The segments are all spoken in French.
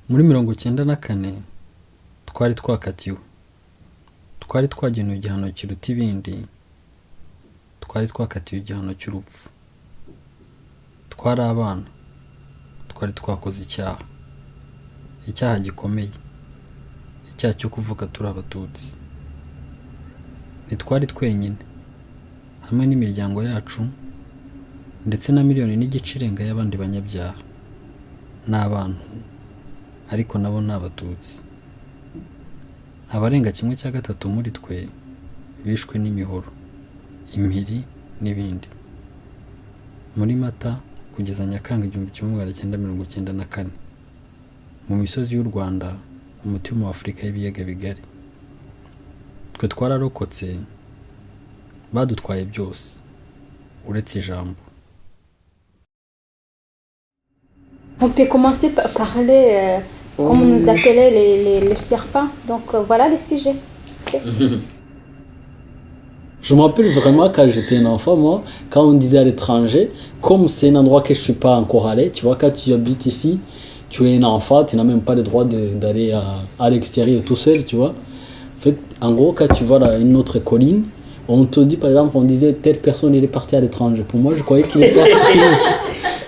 muri 1994 twari twakatiwe, twari twagenewe igihano kiruta ibindi, twari twakatiwe igihano cy'urupfu. Twari abana, twari twakoze icyaha gikomeye, icyaha cyo kuvuga turi abatutsi. Ntitwari twenyine, hamwe n'imiryango yacu ndetse na miliyoni n'igice irenga y'abandi banyabyaha n'abantu, ariko nabo ni abatutsi. Abarenga 1/3 muri twe bishwe n'imihoro, impiri n'ibindi. Muri Mata kugeza Nyakanga 1994, mu misozi y'u Rwanda, umutima wa Afurika y'ibiyaga bigari, twe twararokotse, badutwaye byose uretse ijambo. On peut commencer par parler comme on nous appelait les serpents. Donc voilà le sujet. Je me rappelle vraiment quand j'étais un enfant, moi, quand on disait à l'étranger, comme c'est un endroit que je ne suis pas encore allé, tu vois, quand tu habites ici, tu es un enfant, tu n'as même pas le droit d'aller à l'extérieur tout seul, tu vois. En fait, en gros, quand tu vas à une autre colline, on te dit, par exemple, on disait, telle personne, il est parti à l'étranger. Pour moi, je croyais qu'il est parti,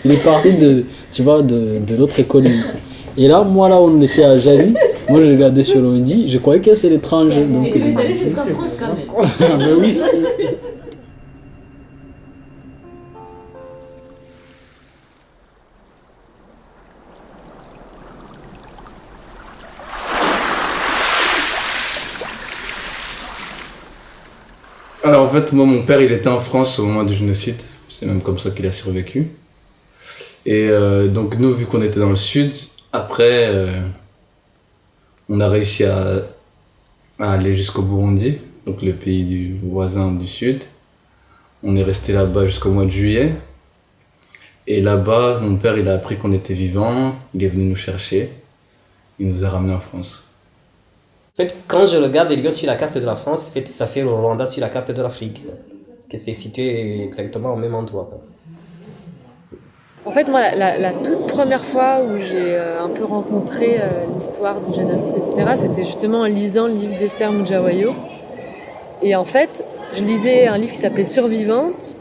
il est parti de l'autre colline. Et là, moi, là, on était à Jali, moi, je regardais sur l'ordi, je croyais que c'est l'étranger. Donc, il est allé jusqu'en France, quand même. Ah, ben oui. Alors en fait, moi, mon père, il était en France au moment du génocide. C'est même comme ça qu'il a survécu. Et donc nous, vu qu'on était dans le sud, après, on a réussi à aller jusqu'au Burundi, donc le pays voisin du sud. On est resté là-bas jusqu'au mois de juillet. Et là-bas, mon père, il a appris qu'on était vivants. Il est venu nous chercher. Il nous a ramenés en France. En fait, quand je regarde les lieux sur la carte de la France, en fait, ça fait le Rwanda sur la carte de l'Afrique. Parce que c'est situé exactement au même endroit. En fait, moi, la toute première fois où j'ai un peu rencontré l'histoire du génocide, etc., c'était justement en lisant le livre d'Esther Mujawayo. Et en fait, je lisais un livre qui s'appelait Survivante,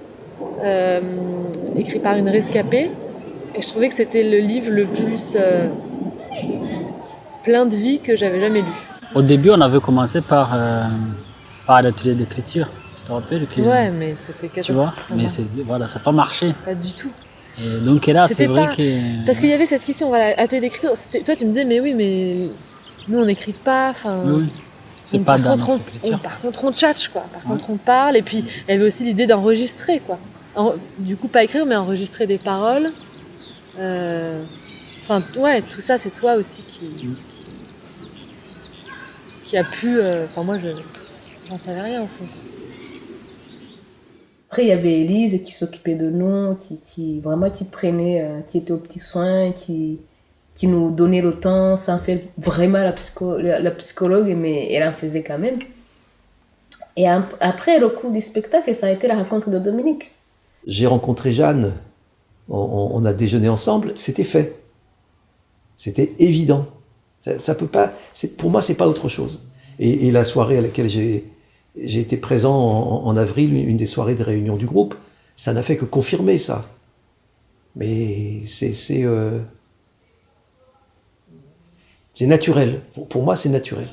écrit par une rescapée. Et je trouvais que c'était le livre le plus plein de vie que j'avais jamais lu. Au début, on avait commencé par l'atelier d'écriture. Tu te rappelles que, ouais, mais c'était tu vois, mais voilà, ça n'a pas marché. Pas du tout. Et donc là, c'est vrai que... Parce qu'il y avait cette question, voilà, atelier d'écriture. Toi, tu me disais, mais oui, mais nous, on n'écrit pas. Oui, c'est pas dans notre écriture. Par contre, on tchatche, quoi. Par contre, on parle. Et puis, il y avait aussi l'idée d'enregistrer, quoi. Du coup, pas écrire, mais enregistrer des paroles. Enfin, ouais, tout ça, c'est toi aussi qui a pu... Enfin, moi, j'en savais rien, au fond. Après, il y avait Élise qui s'occupait de nous, qui vraiment qui prenait, qui était aux petits soins, qui nous donnait le temps sans faire vraiment la psychologue, mais elle en faisait quand même. Et après, le coup du spectacle, ça a été la rencontre de Dominique. J'ai rencontré Jeanne, on a déjeuné ensemble, c'était fait. C'était évident. Ça peut pas, pour moi, c'est pas autre chose. Et la soirée à laquelle j'ai été présent en avril, une des soirées de réunion du groupe, ça n'a fait que confirmer ça. Mais c'est naturel. Pour moi, c'est naturel.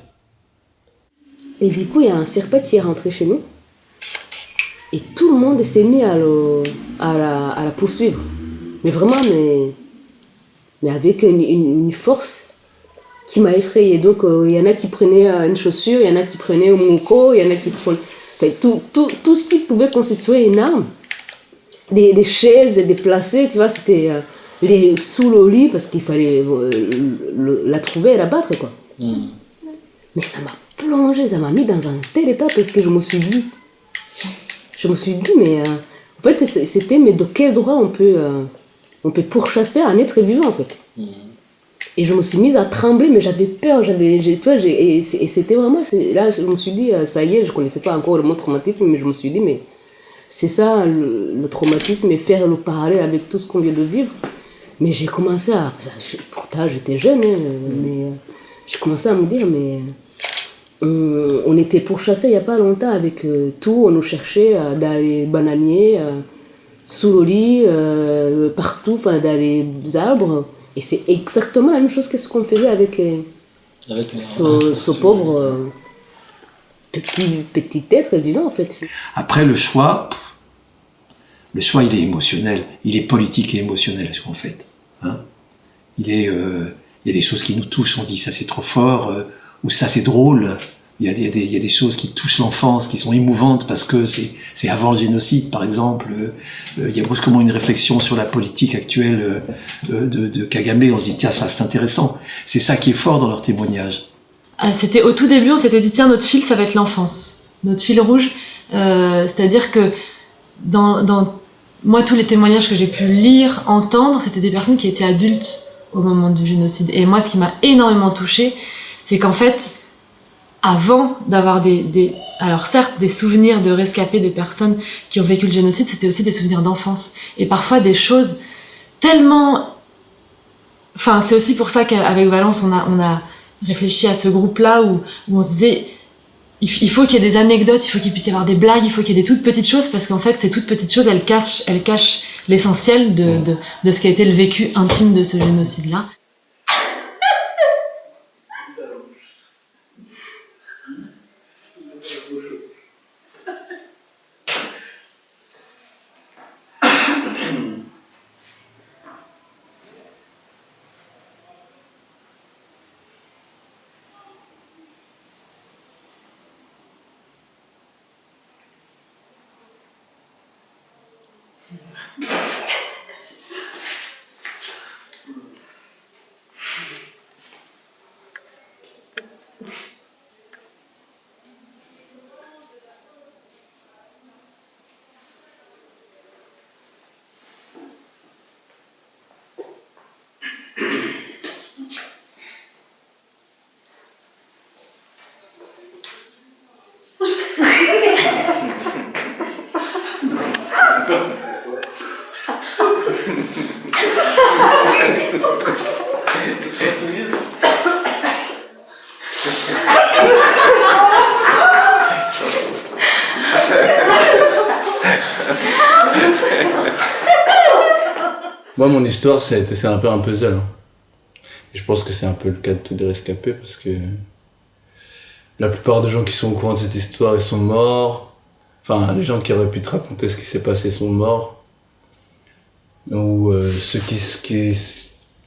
Et du coup, il y a un serpent qui est rentré chez nous. Et tout le monde s'est mis à la poursuivre. Mais vraiment, mais avec une force qui m'a effrayée. Donc, il y en a qui prenaient une chaussure, il y en a qui prenaient un mouko, il y en a qui prenaient... Enfin, tout ce qui pouvait constituer une arme. Des chaises déplacées, tu vois, c'était sous le lit parce qu'il fallait la trouver et la battre, quoi. Mais ça m'a plongé, ça m'a mis dans un tel état parce que je me suis dit, mais en fait, c'était, mais de quel droit on peut pourchasser un être vivant, en fait. Et je me suis mise à trembler, mais j'avais peur, et c'était vraiment, là, je me suis dit, ça y est, je connaissais pas encore le mot traumatisme, mais je me suis dit, mais c'est ça, le traumatisme, et faire le parallèle avec tout ce qu'on vient de vivre. Mais j'ai commencé à... Pourtant, j'étais jeune, hein, mais j'ai commencé à me dire, mais... On était pourchassés il n'y a pas longtemps avec tout, on nous cherchait dans les bananiers, sous le lit, partout, dans les arbres. Et c'est exactement la même chose que ce qu'on faisait avec ce pauvre petit être vivant en fait. Après, le choix, il est émotionnel, il est politique et émotionnel, ce qu'on fait. Hein, il y a des choses qui nous touchent, on dit ça c'est trop fort, ou ça c'est drôle. Il y a des choses qui touchent l'enfance, qui sont émouvantes parce que c'est avant le génocide, par exemple. Il y a brusquement une réflexion sur la politique actuelle de Kagame. On se dit, tiens, ça c'est intéressant. C'est ça qui est fort dans leur témoignage. C'était au tout début, on s'était dit, tiens, notre fil, ça va être l'enfance. Notre fil rouge, c'est-à-dire que dans moi, tous les témoignages que j'ai pu lire, entendre, c'était des personnes qui étaient adultes au moment du génocide. Et moi, ce qui m'a énormément touchée, c'est qu'en fait, avant d'avoir alors certes, des souvenirs de rescapés, de personnes qui ont vécu le génocide, c'était aussi des souvenirs d'enfance. Et parfois des choses tellement... Enfin, c'est aussi pour ça qu'avec Valence, on a réfléchi à ce groupe-là où on se disait, il faut qu'il y ait des anecdotes, il faut qu'il puisse y avoir des blagues, il faut qu'il y ait des toutes petites choses, parce qu'en fait, ces toutes petites choses, elles cachent l'essentiel de ce qui a été le vécu intime de ce génocide-là. Moi, mon histoire, c'est un peu un puzzle. Et je pense que c'est un peu le cas de tous les rescapés, parce que la plupart des gens qui sont au courant de cette histoire, ils sont morts. Enfin, les gens qui auraient pu te raconter ce qui s'est passé sont morts. Ou ceux qui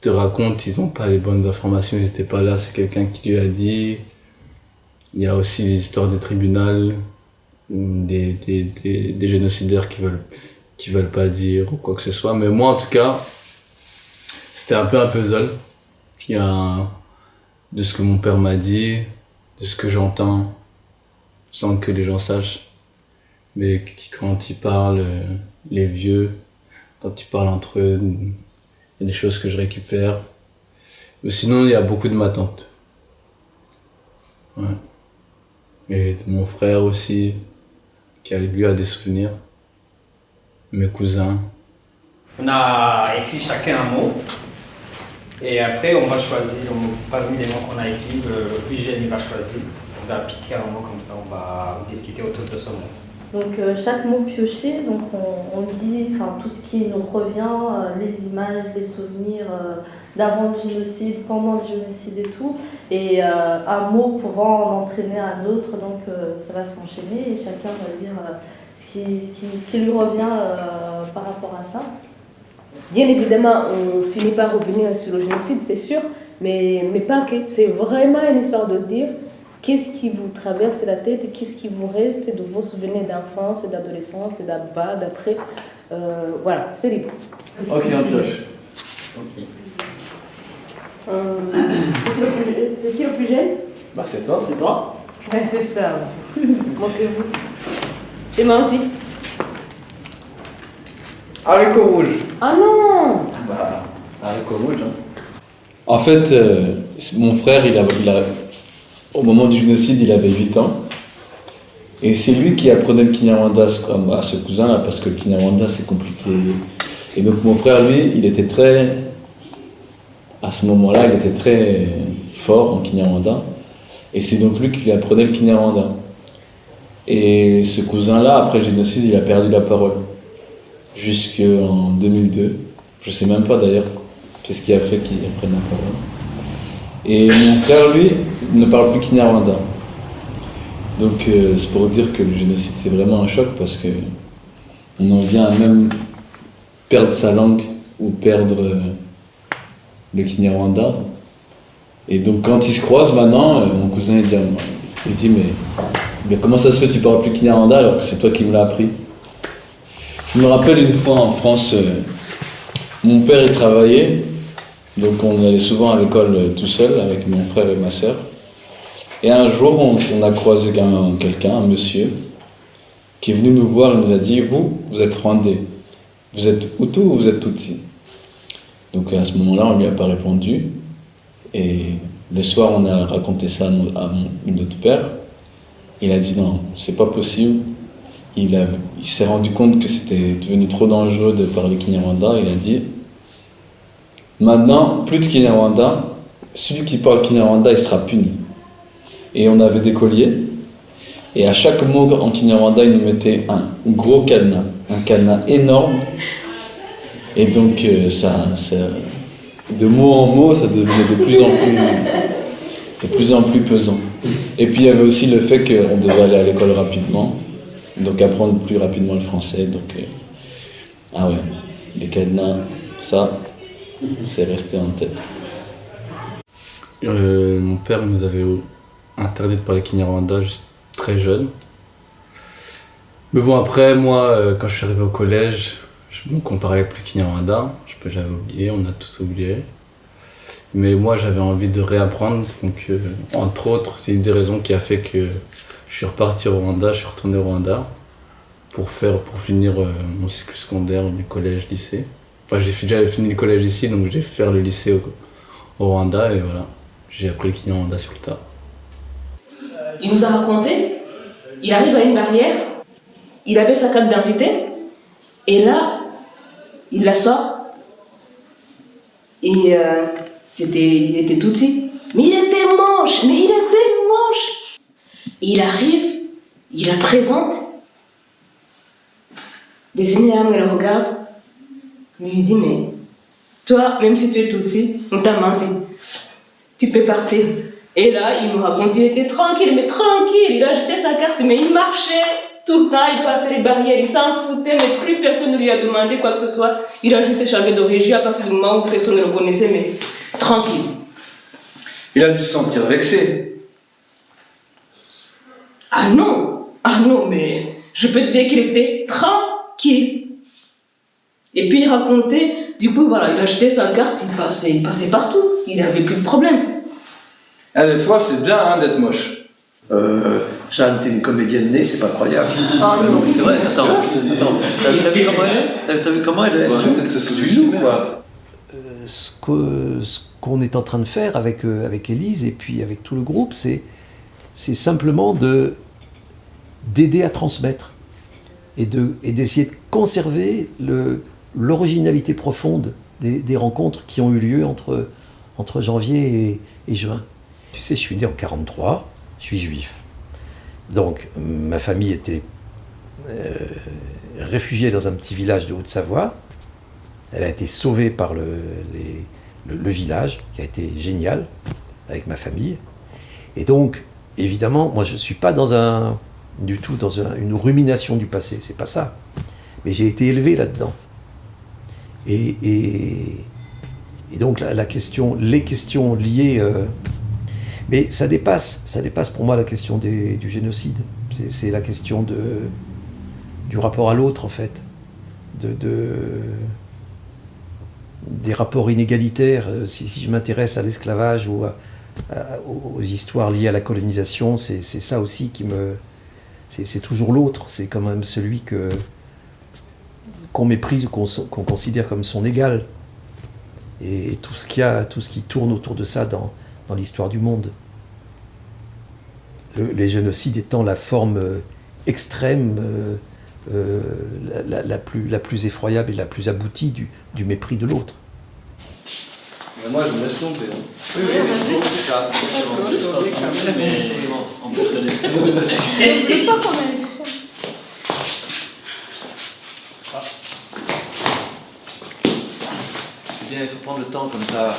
te racontent, ils n'ont pas les bonnes informations, ils n'étaient pas là, c'est quelqu'un qui lui a dit. Il y a aussi les histoires des tribunaux, des génocidaires qui veulent pas dire ou quoi que ce soit. Mais moi, en tout cas, c'était un peu un puzzle. Il y a de ce que mon père m'a dit, de ce que j'entends, sans que les gens sachent. Mais quand ils parlent, les vieux, quand ils parlent entre eux, il y a des choses que je récupère. Mais sinon, il y a beaucoup de ma tante. Ouais. Et de mon frère aussi, qui lui a des souvenirs. Mes cousins. On a écrit chacun un mot. Et après, on va choisir, parmi les mots qu'on a écrits, le plus jeune il va choisir. On va piquer un mot comme ça, on va discuter autour de ce mot. Donc chaque mot pioché, donc on dit tout ce qui nous revient, les images, les souvenirs d'avant le génocide, pendant le génocide et tout. Et un mot pouvant en entraîner un autre, donc ça va s'enchaîner et chacun va dire ce qui lui revient par rapport à ça. Bien évidemment, on finit par revenir sur le génocide, c'est sûr, mais pas que. C'est vraiment une histoire de dire qu'est-ce qui vous traverse la tête et qu'est-ce qui vous reste de vos souvenirs d'enfance, d'adolescence, d'avant, d'après. Voilà, c'est libre. Ok, on pioche. Ok. C'est qui le plus jeune? Bah c'est toi. C'est toi? Ouais, c'est ça. Moquez-vous. Et moi aussi. Haricot rouge. Ah non! Bah, haricot rouge. Hein. En fait, mon frère, au moment du génocide, il avait 8 ans. Et c'est lui qui apprenait le Kinyarwanda à ce cousin-là, parce que le Kinyarwanda, c'est compliqué. Et donc mon frère, lui, il était très à ce moment-là, il était très fort en Kinyarwanda. Et c'est donc lui qui apprenait le Kinyarwanda. Et ce cousin-là, après le génocide, il a perdu la parole. Jusqu'en 2002. Je sais même pas d'ailleurs qu'est-ce qui a fait qu'il apprenne la parole. Et mon frère, lui, ne parle plus Kinyarwanda. Donc c'est pour dire que le génocide, c'est vraiment un choc parce que on en vient à même perdre sa langue ou perdre le Kinyarwanda. Et donc quand ils se croisent maintenant, mon cousin il dit mais comment ça se fait que tu parles plus Kinyarwanda alors que c'est toi qui me l'as appris? Je me rappelle une fois en France, mon père il travaillait, donc on allait souvent à l'école tout seul avec mon frère et ma sœur. Et un jour on a croisé quelqu'un, un monsieur, qui est venu nous voir et nous a dit vous êtes Rwandais, vous êtes Hutu ou vous êtes Tutsi? Donc à ce moment-là on lui a pas répondu. Et le soir, on a raconté ça à notre père. Il a dit non, c'est pas possible. Il s'est rendu compte que c'était devenu trop dangereux de parler Kinyarwanda. Il a dit maintenant, plus de Kinyarwanda, celui qui parle Kinyarwanda, il sera puni. Et on avait des colliers. Et à chaque mot en Kinyarwanda, il nous mettait un gros cadenas, un cadenas énorme. Et donc, de mot en mot, ça devenait de plus en plus pesant. Et puis il y avait aussi le fait qu'on devait aller à l'école rapidement, donc apprendre plus rapidement le français. Donc, ah ouais, les cadenas, ça, c'est resté en tête. Mon père nous avait interdit de parler Kinyarwanda très jeune. Mais bon, après, moi, quand je suis arrivé au collège, donc on parlait plus Kinyarwanda, j'avais oublié, on a tous oublié. Mais moi j'avais envie de réapprendre, donc entre autres, c'est une des raisons qui a fait que je suis reparti au Rwanda, je suis retourné au Rwanda pour finir mon cycle secondaire, du collège, lycée. Enfin j'avais fini le collège ici, donc j'ai fait le lycée au Rwanda et voilà, j'ai appris le Kinyarwanda sur le tas. Il nous a raconté, il arrive à une barrière, il avait sa carte d'identité, et là, il la sort, et il était Tutsi, mais il était moche. Et il arrive, il la présente, les aînés le regardent, lui dit mais toi, même si tu es Tutsi, on t'a menti, tu peux partir. Et là, il nous raconte, il était tranquille, il a jeté sa carte, mais il marchait. Tout le temps, il passait les barrières, il s'en foutait, mais plus personne ne lui a demandé quoi que ce soit. Il a juste changé de région à partir du moment où personne ne le connaissait, mais tranquille. Il a dû se sentir vexé. Ah non, mais je peux te dire qu'il était tranquille. Et puis il racontait, du coup, voilà, il a jeté sa carte, il passait partout, il n'avait plus de problème. Ah, des fois, c'est bien d'être moche. Jeanne, t'es une comédienne née, c'est pas croyable. Ah non, mais c'est vrai, attends. T'as vu comment elle est? T'as vu comment elle est? Peut-être se sous-estimer, quoi. Ce qu'on est en train de faire avec Élise et puis avec tout le groupe, c'est simplement d'aider à transmettre et d'essayer de conserver l'originalité profonde des rencontres qui ont eu lieu entre janvier et juin. Tu sais, je suis né en 1943, je suis juif. Donc, ma famille était réfugiée dans un petit village de Haute-Savoie. Elle a été sauvée par le village, qui a été génial, avec ma famille. Et donc, évidemment, moi je ne suis pas du tout dans une rumination du passé, c'est pas ça. Mais j'ai été élevé là-dedans. Et donc les questions liées... mais ça dépasse pour moi la question du génocide. C'est la question du rapport à l'autre, en fait. Des rapports inégalitaires. Si je m'intéresse à l'esclavage ou aux histoires liées à la colonisation, c'est ça aussi qui me... C'est toujours l'autre, c'est quand même celui qu'on méprise ou qu'on considère comme son égal. Et tout ce qui tourne autour de ça dans l'histoire du monde. Les génocides étant la forme extrême, la plus effroyable et la plus aboutie du mépris de l'autre. Mais moi, je me laisse tomber. Hein. Oui, c'est ça. Mais on peut te laisser. N'oublie pas quand même. C'est bien, il faut prendre le temps comme ça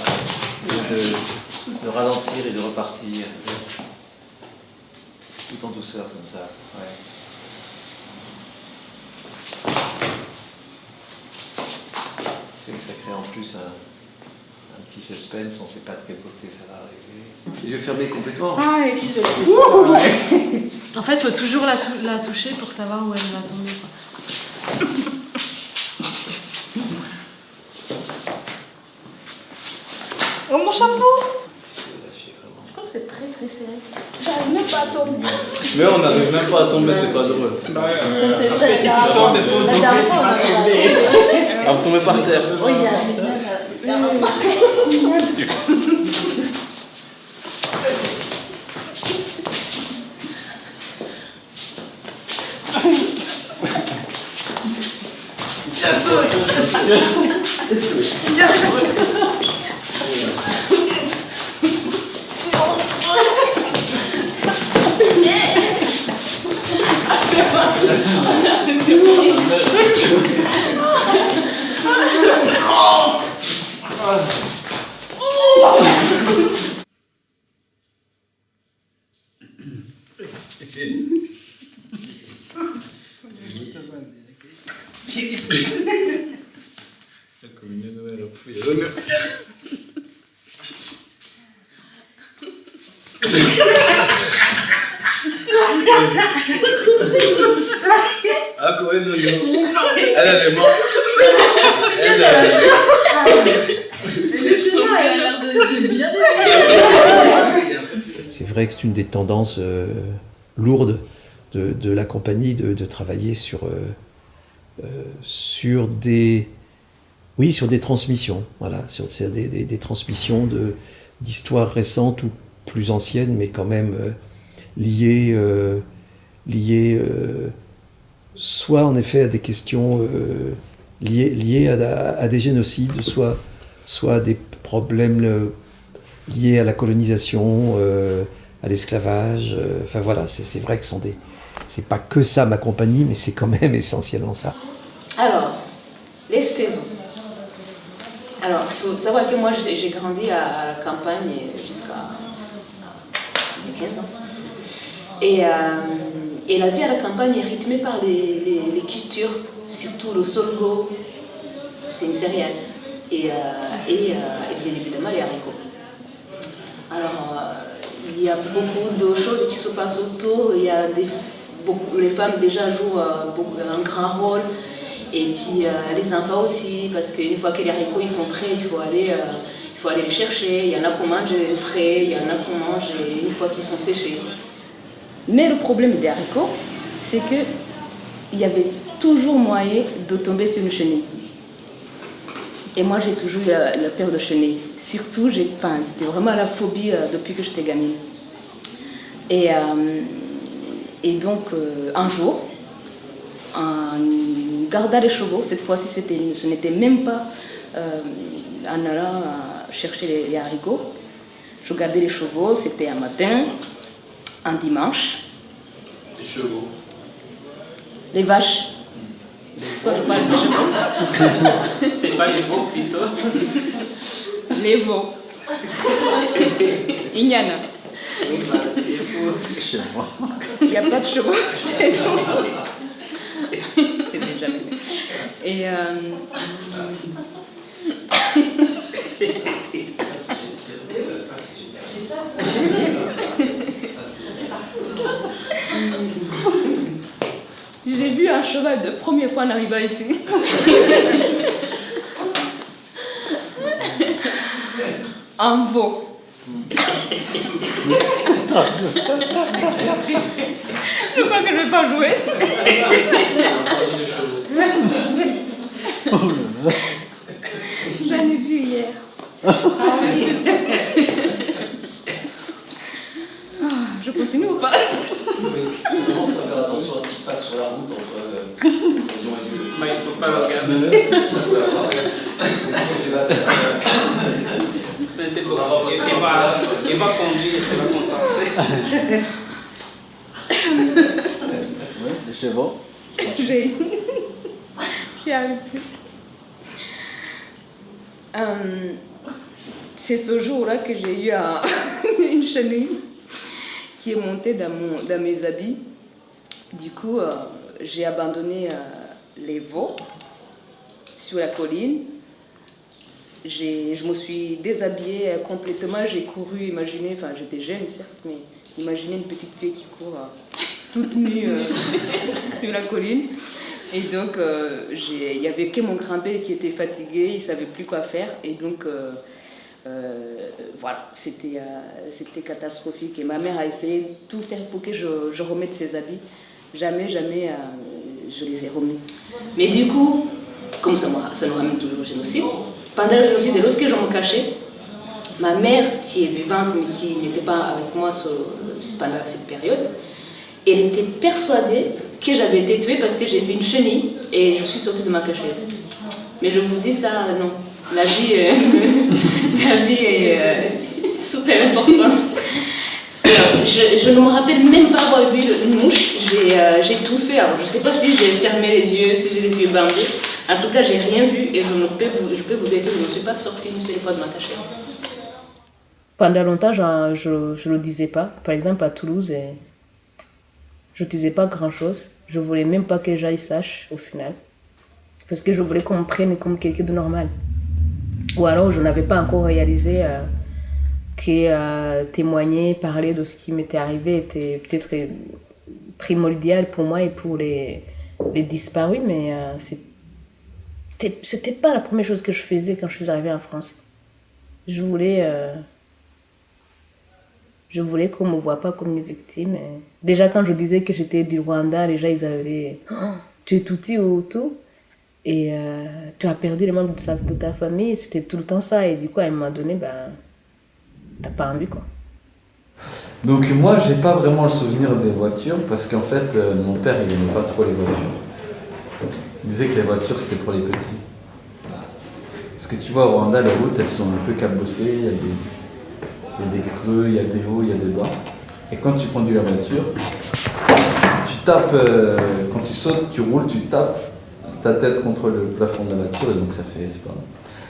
de ralentir et de repartir. Tout en douceur comme ça. Ouais. C'est que ça crée en plus un petit suspense, on ne sait pas de quel côté ça va arriver. Les yeux fermés complètement. Ah, et puis En fait, il faut toujours la toucher pour savoir où elle va tomber. Quoi. Oh, mon chapeau! Je crois que c'est très très serré. J'arrive même pas à tomber. Mais on n'arrive même pas à tomber, c'est pas drôle. C'est vrai, ça va. La dernière fois, on a On va tomber par terre. Oui, il y a Ah, quoi, non, non. Elle est morte. C'est vrai que c'est une des tendances lourdes de la compagnie de travailler sur des transmissions, voilà, sur des transmissions d'histoires récentes ou plus anciennes, mais quand même liées soit en effet à des questions liées à des génocides, soit à des problèmes liés à la colonisation, à l'esclavage. Enfin voilà, c'est vrai que c'est pas que ça ma compagnie, mais c'est quand même essentiellement ça. Alors, les saisons. Alors, il faut savoir que moi, j'ai grandi à la campagne jusqu'à 15 ans. Et la vie à la campagne est rythmée par les cultures, surtout le sorgho, c'est une céréale, et bien évidemment les haricots. Alors, il y a beaucoup de choses qui se passent autour, les femmes déjà jouent un grand rôle, et puis les enfants aussi, parce qu'une fois que les haricots ils sont prêts, il faut aller les chercher. Il y en a qu'on mange frais, il y en a qu'on mange une fois qu'ils sont séchés. Mais le problème des haricots, c'est qu'il y avait toujours moyen de tomber sur une chenille. Et moi, j'ai toujours eu la peur de chenille. Surtout, c'était vraiment la phobie depuis que j'étais gamine. Et donc, un jour, en gardant les chevaux, cette fois-ci, ce n'était même pas en allant chercher les haricots. Je gardais les chevaux, c'était un matin, un dimanche. Les chevaux. Les vaches. Quand je parle de chevaux. C'est pas les veaux plutôt. Les veaux. Il y en a. Il n'y a pas de chevaux chez nous. C'est déjà bien. Et j'ai vu un cheval de première fois en arrivant ici. Un veau. Je crois que je ne vais pas jouer. J'en ai vu hier. Je continue ou pas? Vraiment, il faut faire attention à ce qui se passe sur la route entre Lyon et Lyon. Il ne faut pas le regarder. C'est Il va conduire et se va concentrer. Oui, les chevaux. J'y arrive plus. C'est ce jour-là que j'ai eu une chenille qui est montée dans mes habits. Du coup, j'ai abandonné les veaux sur la colline. Je me suis déshabillée complètement. J'ai couru, imaginez, enfin j'étais jeune certes, mais imaginez une petite fille qui court toute nue sur la colline. Et donc, il n'y avait que mon grand-père qui était fatigué, il ne savait plus quoi faire. Et donc, voilà, c'était catastrophique. Et ma mère a essayé de tout faire pour que je remette ses habits. Jamais, je les ai remis. Mais du coup, comme ça nous ramène toujours au génocide, pendant le génocide, lorsque je me cachais, ma mère, qui est vivante mais qui n'était pas avec moi pendant cette période, elle était persuadée que j'avais été tuée parce que j'ai vu une chenille et je suis sortie de ma cachette. Mais je vous dis ça, non. La vie est super importante. Je ne me rappelle même pas avoir vu une mouche. J'ai tout fait. Alors, je ne sais pas si j'ai fermé les yeux, si j'ai les yeux bandés. En tout cas, j'ai rien vu et je peux vous dire que je ne suis pas sortie une seule fois de ma cachette. Pendant longtemps, je ne le disais pas. Par exemple, à Toulouse, je ne disais pas grand-chose. Je ne voulais même pas que j'aille sache au final. Parce que je voulais qu'on me prenne comme quelqu'un de normal. Ou alors, je n'avais pas encore réalisé que témoigner, parler de ce qui m'était arrivé était peut-être primordial pour moi et pour les disparus, mais c'était pas la première chose que je faisais quand je suis arrivée en France. Je voulais qu'on me voie pas comme une victime. Et déjà, quand je disais que j'étais du Rwanda, les gens, ils avaient « Oh, tu es touti ou tout ?» Et tu as perdu les membres de ta famille, c'était tout le temps ça. Et du coup, à un moment donné, t'as pas envie, quoi. Donc moi, j'ai pas vraiment le souvenir des voitures parce qu'en fait, mon père, il aimait pas trop les voitures. Il disait que les voitures, c'était pour les petits. Parce que tu vois, au Rwanda, les routes, elles sont un peu cabossées, il y a des creux, il y a des hauts, il y a des bas. Et quand tu conduis la voiture, tu tapes, quand tu sautes, tu roules, tu tapes ta tête contre le plafond de la voiture et donc ça fait, c'est pas mal.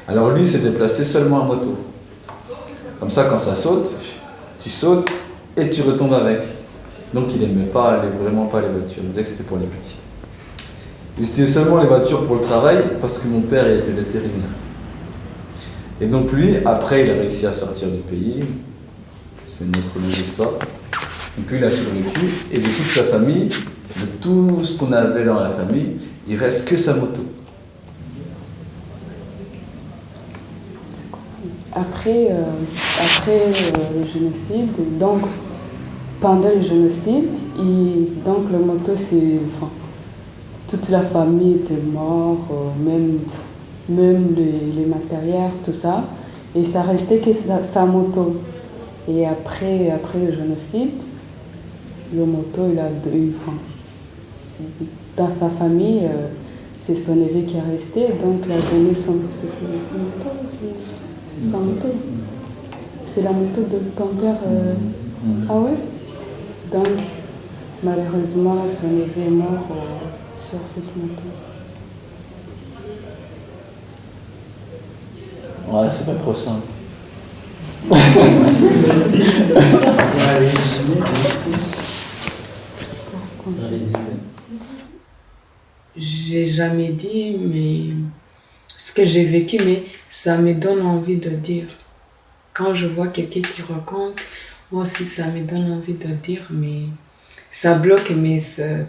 Alors lui, il s'est déplacé seulement en moto. Comme ça, quand ça saute, tu sautes et tu retombes avec. Donc il n'aimait vraiment pas les voitures, il disait que c'était pour les petits. Il utilisait seulement les voitures pour le travail parce que mon père il était vétérinaire. Et donc lui, après, il a réussi à sortir du pays. C'est une autre longue histoire. Donc lui, il a survécu et de toute sa famille, de tout ce qu'on avait dans la famille, il reste que sa moto. Après le génocide, donc pendant le génocide, donc la moto, toute la famille était morte, même les matériels, tout ça, et ça restait que sa moto. Et après le génocide, le moto, il a eu, dans sa famille, c'est son neveu qui est resté, donc il a donné son moto. Sa moto. C'est la moto de ton père. Ah ouais? Donc, malheureusement, son neveu est mort sur cette moto. Ouais, c'est pas trop simple. J'ai jamais dit, mais ce que j'ai vécu, mais ça me donne envie de dire. Quand je vois quelqu'un qui raconte, moi aussi ça me donne envie de dire, mais ça bloque, mais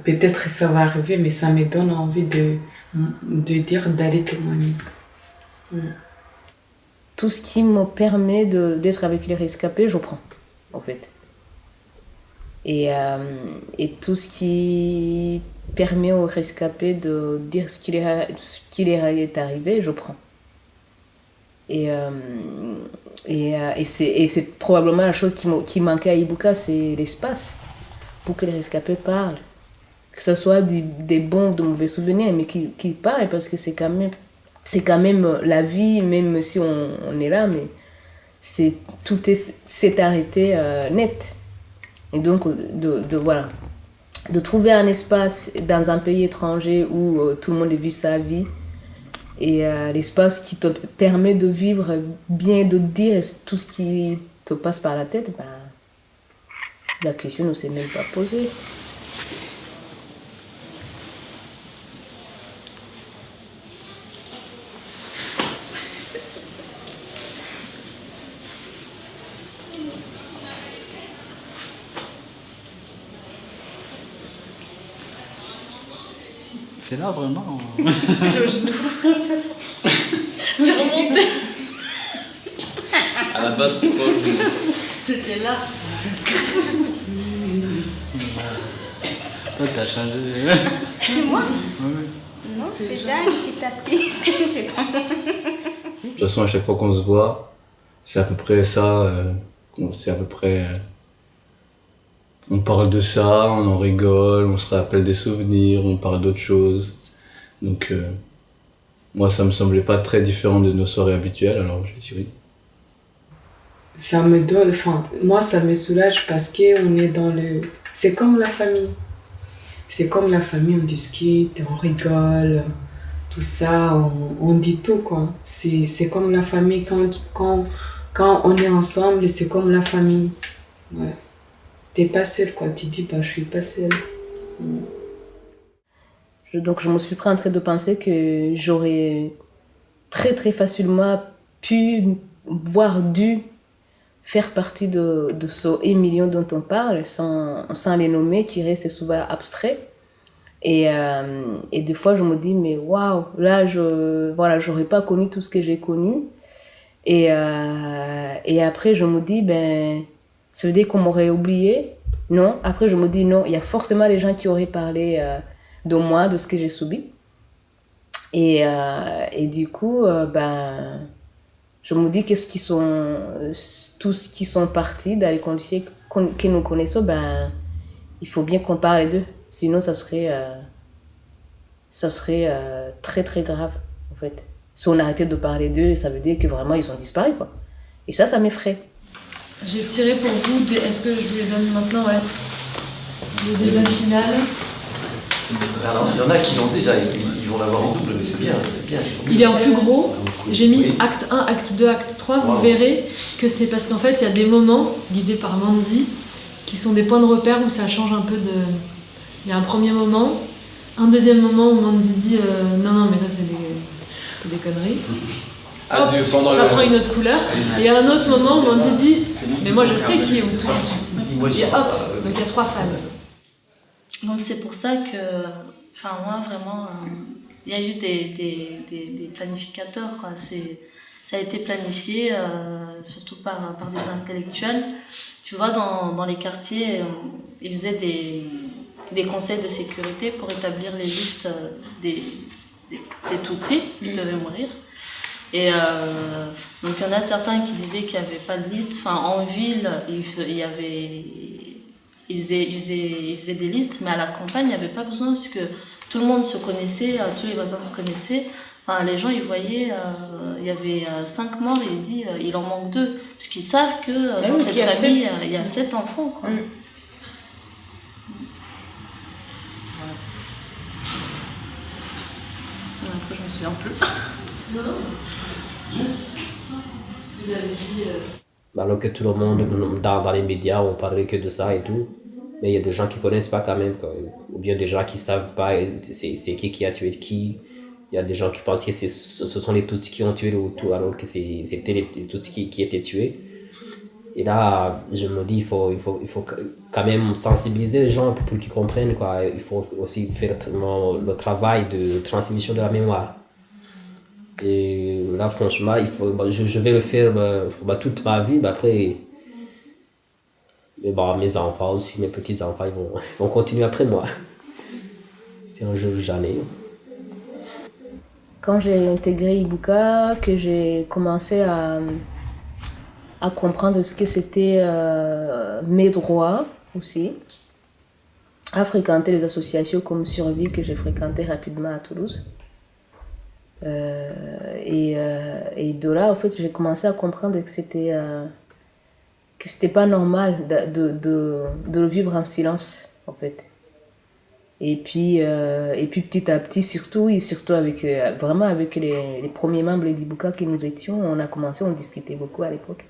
peut-être ça va arriver, mais ça me donne envie de dire, d'aller témoigner. Tout ce qui me permet d'être avec les rescapés, je prends, en fait. Et tout ce qui permet aux rescapés de dire ce qui leur est arrivé, je prends. Et c'est probablement la chose qui manquait à Ibuka, c'est l'espace pour que les rescapés parlent. Que ce soit des bons ou de mauvais souvenirs, mais qu'ils parlent, parce que c'est quand même la vie, même si on est là, mais s'est arrêté net. Et donc, voilà, de trouver un espace dans un pays étranger où tout le monde vit sa vie et l'espace qui te permet de vivre bien, de dire tout ce qui te passe par la tête, ben, la question ne s'est même pas posée. C'est là vraiment. C'est au genou. C'est remonté. À la base, c'était pas au genou. C'était là. Toi, t'as changé. C'est moi? Ouais. Non, c'est Jeanne qui t'a pris. C'est pas moi. De toute façon, à chaque fois qu'on se voit, c'est à peu près ça. C'est à peu près. On parle de ça, on en rigole, on se rappelle des souvenirs, on parle d'autres choses. Donc, moi, ça me semblait pas très différent de nos soirées habituelles, alors j'ai dit oui. Ça me donne, enfin, moi ça me soulage parce qu'on est dans le... C'est comme la famille. C'est comme la famille, on discute, on rigole, tout ça, on dit tout quoi. C'est comme la famille, quand on est ensemble, c'est comme la famille. Ouais. T'es pas seul quoi, tu dis bah je suis pas seule. Donc je me suis pris en train de penser que j'aurais très très facilement pu, voire dû faire partie de ce Émilion dont on parle, sans les nommer, qui reste souvent abstrait. Et des fois je me dis mais waouh, là j'aurais pas connu tout ce que j'ai connu. Et après je me dis ben ça veut dire qu'on m'aurait oublié? Non. Après, je me dis non, il y a forcément des gens qui auraient parlé de moi, de ce que j'ai subi. Et du coup, ben, je me dis tous qui sont partis dans les conditions que nous connaissons, ben, il faut bien qu'on parle d'eux. Sinon, ça serait très très grave, en fait. Si on arrêtait de parler d'eux, ça veut dire que vraiment ils ont disparu, quoi. Et ça m'effraie. J'ai tiré pour vous, est-ce que je vous les donne maintenant, ouais, le débat final. Alors, il y en a qui l'ont déjà, ils vont l'avoir en double, mais c'est bien, c'est bien. Il est en plus gros, j'ai mis acte 1, acte 2, acte 3, vous verrez que c'est parce qu'en fait il y a des moments, guidés par Manzi, qui sont des points de repère où ça change un peu de... Il y a un premier moment, un deuxième moment où Manzi dit non mais ça c'est des conneries. Hop, ça prend une autre couleur. Et à un autre moment où Manzi dit mais moi je sais qui est autour. Et hop, donc il y a 3 phases. Donc c'est pour ça que, enfin moi vraiment, il y a eu des planificateurs quoi. Ça a été planifié surtout par des intellectuels. Tu vois dans les quartiers, ils faisaient des conseils de sécurité pour établir les listes des Tutsis qui devaient mourir. Et donc il y en a certains qui disaient qu'il n'y avait pas de liste. Enfin en ville, il faisait des listes, mais à la campagne, il n'y avait pas besoin parce que tout le monde se connaissait, tous les voisins se connaissaient. Enfin, les gens, ils voyaient, il y avait 5 morts et il dit il en manque 2. Parce qu'ils savent que dans cette famille, il y a 7 enfants. Quoi. Voilà. Après, je me souviens plus. Non. Vous avez dit... Alors que tout le monde, dans les médias, on parlait que de ça et tout. Mais il y a des gens qui connaissent pas quand même, quoi. Ou bien des gens qui savent pas c'est qui a tué qui. Il y a des gens qui pensent que ce sont les Tutsis qui ont tué les Hutus, alors que c'était les Tutsis qui étaient tués. Et là, je me dis, il faut quand même sensibiliser les gens pour qu'ils comprennent, quoi. Il faut aussi faire le travail de transmission de la mémoire. Et là, franchement, je vais le faire toute ma vie. Après, mais mes enfants aussi, mes petits-enfants, ils vont continuer après moi. C'est un jour j'en ai. Quand j'ai intégré Ibuka, que j'ai commencé à comprendre ce que c'était mes droits aussi, à fréquenter les associations comme Survie que j'ai fréquenté rapidement à Toulouse. Et de là, en fait, j'ai commencé à comprendre que c'était pas normal de le vivre en silence, en fait. Et puis petit à petit, surtout avec, vraiment avec les premiers membres d'Ibuka que nous étions, on discutait beaucoup à l'époque.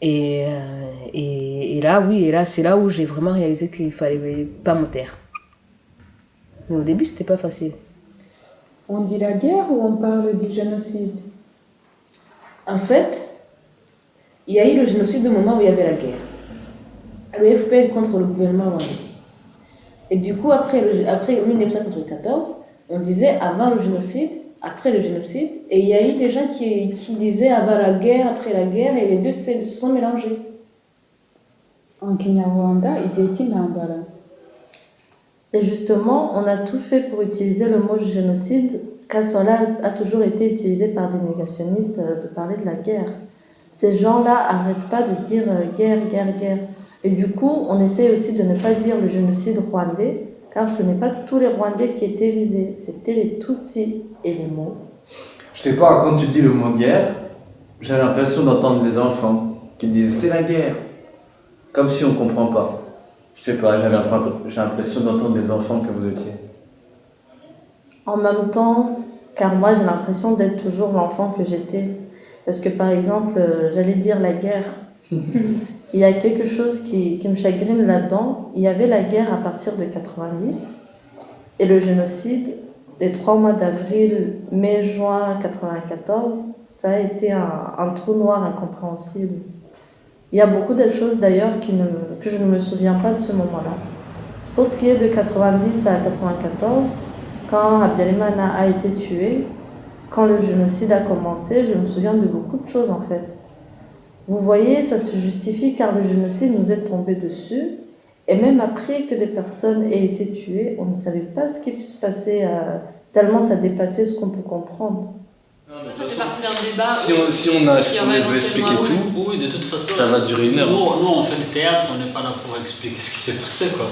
Et là, oui, c'est là où j'ai vraiment réalisé qu'il fallait pas me taire. Mais au début, c'était pas facile. On dit la guerre ou on parle du génocide? En fait, il y a eu le génocide au moment où il y avait la guerre. Le FPL contre le gouvernement rwandais. Et du coup, après 1994, on disait avant le génocide, après le génocide, et il y a eu des gens qui disaient avant la guerre, après la guerre, et les deux se sont mélangés. En Kenya-Rwanda, était-il l'ambara? Et justement, on a tout fait pour utiliser le mot génocide, car cela a toujours été utilisé par des négationnistes de parler de la guerre. Ces gens-là n'arrêtent pas de dire guerre, guerre, guerre. Et du coup, on essaye aussi de ne pas dire le génocide rwandais, car ce n'est pas tous les Rwandais qui étaient visés, c'était les Tutsis et les Mots. Je sais pas, quand tu dis le mot guerre, j'ai l'impression d'entendre les enfants qui disent c'est la guerre, comme si on comprend pas. Je sais pas, j'ai l'impression d'entendre des enfants que vous étiez. En même temps, car moi j'ai l'impression d'être toujours l'enfant que j'étais. Parce que par exemple, j'allais dire la guerre. Il y a quelque chose qui me chagrine là-dedans. Il y avait la guerre à partir de 90 et le génocide, les 3 mois d'avril, mai, juin 94, ça a été un trou noir incompréhensible. Il y a beaucoup de choses d'ailleurs que je ne me souviens pas de ce moment-là. Pour ce qui est de 90 à 94, quand Habyarimana a été tué, quand le génocide a commencé, je me souviens de beaucoup de choses en fait. Vous voyez, ça se justifie car le génocide nous est tombé dessus. Et même après que des personnes aient été tuées, on ne savait pas ce qui peut se passer, tellement ça dépassait ce qu'on peut comprendre. Ça fait partie d'un débat. Si on veut expliquer tout, oui, de toute façon, ça va durer 1 heure. Nous, on fait du théâtre, on n'est pas là pour expliquer ce qui s'est passé, quoi.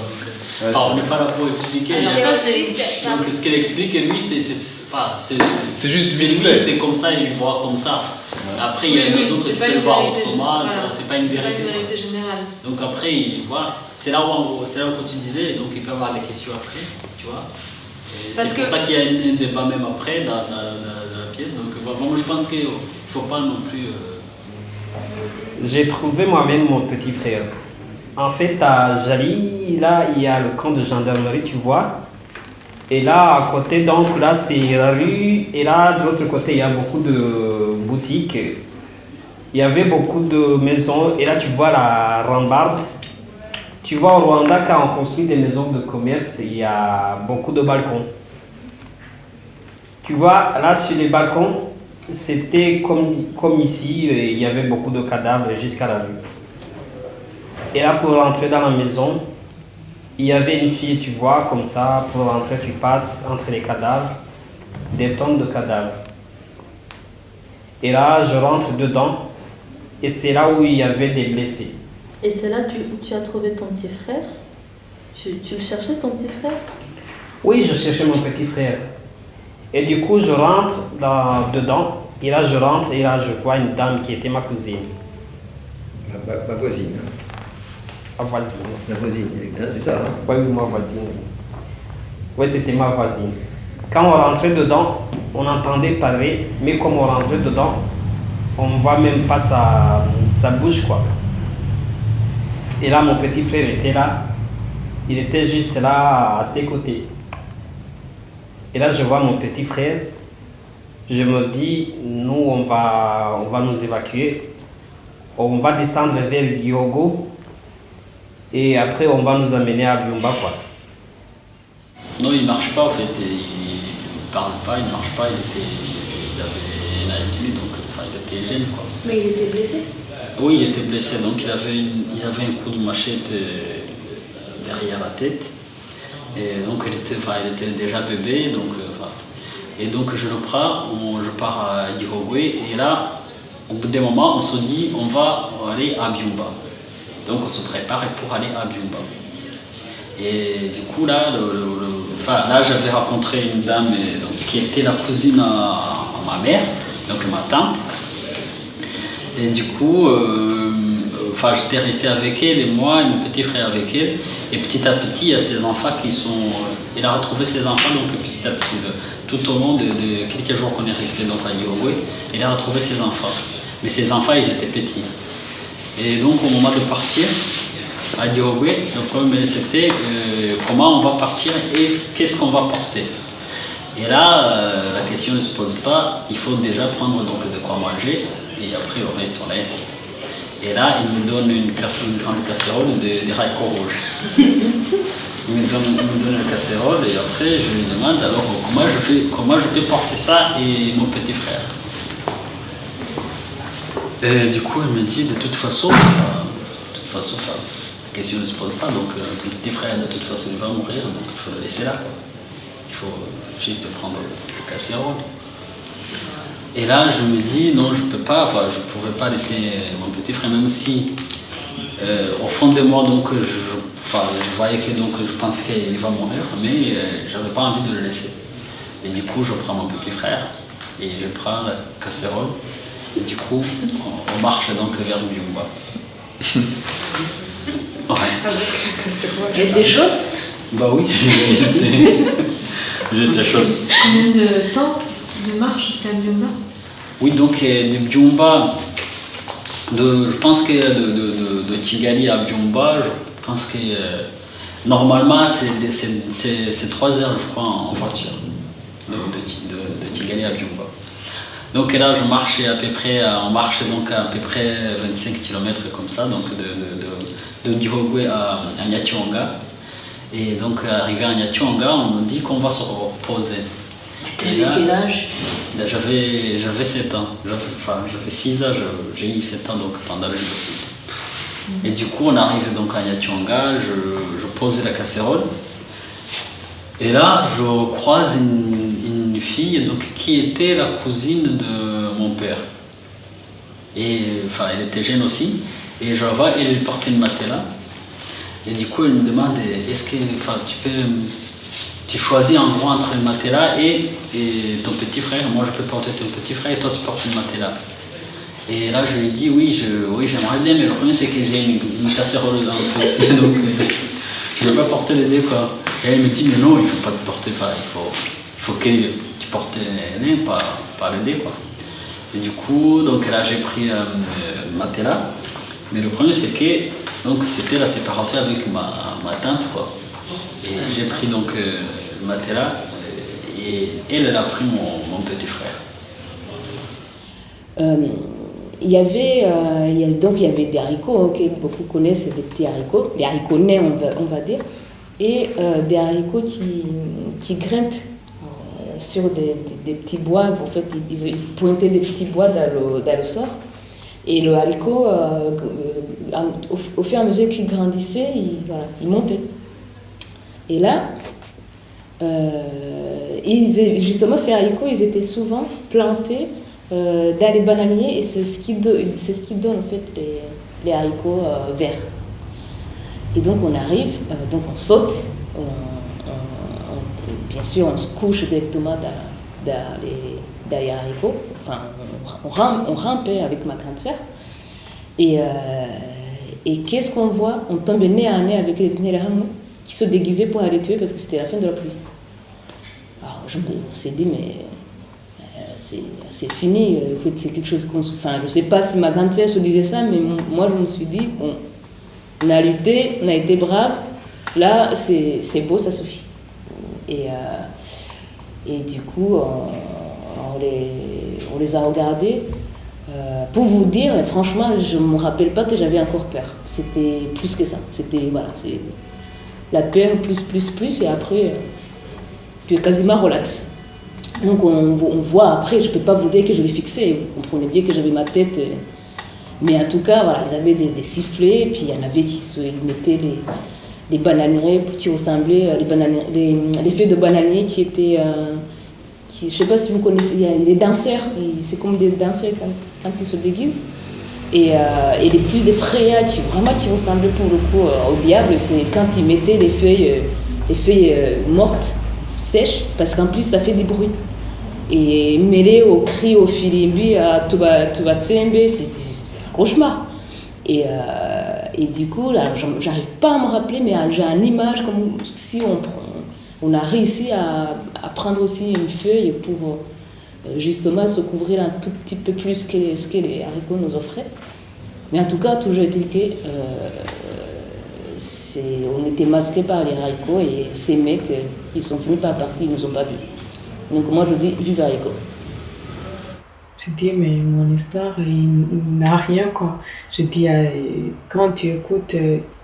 Donc, on n'est pas là pour expliquer. Donc, ce qu'il explique, lui, c'est juste vite fait. C'est comme ça, il voit comme ça. Ouais. Après, il y a d'autres qui peuvent le voir autrement. Voilà. C'est pas une vérité générale. Donc après, voilà. C'est là où tu disais, donc il peut y avoir des questions après, tu vois. C'est pour ça qu'il y a un débat même après dans la pièce. Donc moi je pense qu'il ne faut pas non plus... J'ai trouvé moi-même mon petit frère. En fait, à Jali, là, il y a le camp de gendarmerie, tu vois. Et là, à côté, donc, là, c'est la rue. Et là, de l'autre côté, il y a beaucoup de boutiques. Il y avait beaucoup de maisons. Et là, tu vois la rambarde. Tu vois, au Rwanda, quand on construit des maisons de commerce, il y a beaucoup de balcons. Tu vois, là, sur les balcons, c'était comme ici, il y avait beaucoup de cadavres jusqu'à la rue. Et là, pour rentrer dans la maison, il y avait une fille, tu vois, comme ça, pour rentrer, tu passes entre les cadavres, des tonnes de cadavres. Et là, je rentre dedans, et c'est là où il y avait des blessés. Et c'est là où tu as trouvé ton petit frère? Tu le cherchais, ton petit frère? Oui, je cherchais mon petit frère. Et du coup, je rentre dedans, et là, je rentre, et là, je vois une dame qui était ma cousine. Ma voisine. Ma voisine. La voisine, c'est ça, hein? Oui, ma voisine. Oui, c'était ma voisine. Quand on rentrait dedans, on entendait parler, mais comme on rentrait dedans, on ne voit même pas sa bouche, quoi. Et là, mon petit frère était là. Il était juste là, à ses côtés. Et là, je vois mon petit frère. Je me dis, nous, on va nous évacuer. On va descendre vers Gyogo. Et après, on va nous amener à Byumba, quoi. Non, il ne marche pas, en fait. Il ne parle pas, il ne marche pas. Il avait une attitude, donc il était jeune, quoi. Mais il était blessé? Oui, il était blessé, donc il avait un coup de machette derrière la tête. Et donc il était déjà bébé, et donc je le prends, je pars à Gihogwe, et là, au bout d'un moment, on se dit on va aller à Byumba. Donc on se prépare pour aller à Byumba. Et du coup, là, là j'avais rencontré une dame donc, qui était la cousine à ma mère, donc ma tante. Et du coup, j'étais resté avec elle, et moi et mon petit frère avec elle. Et petit à petit, il y a ses enfants qui sont... il a retrouvé ses enfants, donc petit à petit, tout au long de quelques jours qu'on est resté donc, à Uruguay, il a retrouvé ses enfants. Mais ses enfants, ils étaient petits. Et donc, au moment de partir à Uruguay, le problème c'était comment on va partir et qu'est-ce qu'on va porter. Et là, la question ne se pose pas, il faut déjà prendre donc, de quoi manger, et après, au reste, on laisse. Et là, il me donne une grande casserole de haricots rouges. Il me donne la casserole et après, je lui demande alors comment je peux porter ça et mon petit frère. Et du coup, elle me dit de toute façon, la question ne se pose pas, donc ton petit frère de toute façon il va mourir, donc il faut le laisser là. Il faut juste prendre la casserole. Et là, je me dis, non, je ne pouvais pas laisser mon petit frère, même si, au fond de moi, donc, je voyais que donc, je pensais qu'il va mourir, mais je n'avais pas envie de le laisser. Et du coup, je prends mon petit frère et je prends la casserole. Et du coup, on marche donc vers Byumba. Ouais. Elle était chaude? Bah oui, j'étais chaude. Combien de temps de marche jusqu'à Byumba? Oui, donc de Byumba, je pense que de Kigali à Byumba, je pense que normalement c'est 3 heures, je crois, en voiture, de Kigali à Byumba. Donc là, je marchais à peu près, on marchait donc à peu près 25 km comme ça, donc de Uruguay à Nyationga. Et donc, arrivé à Nyationga, on me dit qu'on va se reposer. T'avais quel âge? J'avais 7 ans. J'avais 6 ans, j'ai eu 7 ans donc, pendant le génocide. Et du coup, on arrive donc à Nyationga, je pose la casserole. Et là, je croise une fille donc, qui était la cousine de mon père. Et elle était jeune aussi. Et je la vois, elle portait une matelas. Et du coup, elle me demande, est-ce que tu choisis en gros entre le matelas et ton petit frère. Moi, je peux porter ton petit frère et toi, tu portes une matelas. Et là, je lui dis, oui, j'aimerais bien, mais le problème, c'est que j'ai une casserole en plus. Donc, je ne vais pas porter les deux, quoi. Et elle me dit, mais non, il ne faut pas te porter, il faut que tu portes l'un, pas le dé, quoi. Et du coup, donc là, j'ai pris matelas. Mais le problème, c'est que c'était la séparation avec ma tante, quoi. Et j'ai pris donc le matelas et elle a pris mon petit frère. Il y avait des haricots que beaucoup connaissent, des petits haricots, des haricots nés on va dire, et des haricots qui grimpent sur des petits bois. En fait, ils pointaient des petits bois dans le sort. Et le haricot, au fur et à mesure qu'il grandissait, il montait. Et là, justement, ces haricots, ils étaient souvent plantés dans les bananiers, et c'est ce qui donne en fait les haricots verts. Et donc on arrive, donc on saute, bien sûr on se couche directement dans les haricots, enfin on rampait avec ma grande sœur, et qu'est-ce qu'on voit? On tombe nez à nez avec les Interahamwe qui se déguisaient pour aller tuer parce que c'était la fin de la pluie. Alors on s'est dit mais c'est fini, c'est quelque chose qu'on... Enfin, je ne sais pas si ma grande sœur se disait ça, mais moi je me suis dit, bon, on a lutté, on a été braves, là c'est beau, ça suffit. Et du coup, on les a regardés. Pour vous dire, franchement, je ne me rappelle pas que j'avais encore peur. C'était plus que ça. C'était, voilà, c'est la peur plus, et après, tu es quasiment relax. Donc on voit après, je ne peux pas vous dire que je l'ai fixé, vous comprenez bien que j'avais ma tête, mais en tout cas, voilà, ils avaient des sifflets, et puis il y en avait qui ils mettaient des bananiers qui ressemblaient, les feuilles de bananier qui étaient, je ne sais pas si vous connaissez, il y a des danseurs, c'est comme des danseurs quand ils se déguisent, Et les plus effrayants, qui ressemblaient pour le coup au diable, c'est quand ils mettaient les feuilles mortes, sèches, parce qu'en plus ça fait des bruits. Et mêlé aux cris, au filimbi, à Tubatsembe, c'est un cauchemar. Et du coup, là, j'arrive pas à me rappeler, mais j'ai une image comme si on a réussi à prendre aussi une feuille pour justement se couvrir un tout petit peu plus que ce que les haricots nous offraient. Mais en tout cas, toujours est-il que on était masqués par les haricots et ces mecs, ils sont finis par partir, ils nous ont pas vus. Donc moi je dis vive haricots. Je dis mais mon histoire il n'a rien quoi. Je dis quand tu écoutes,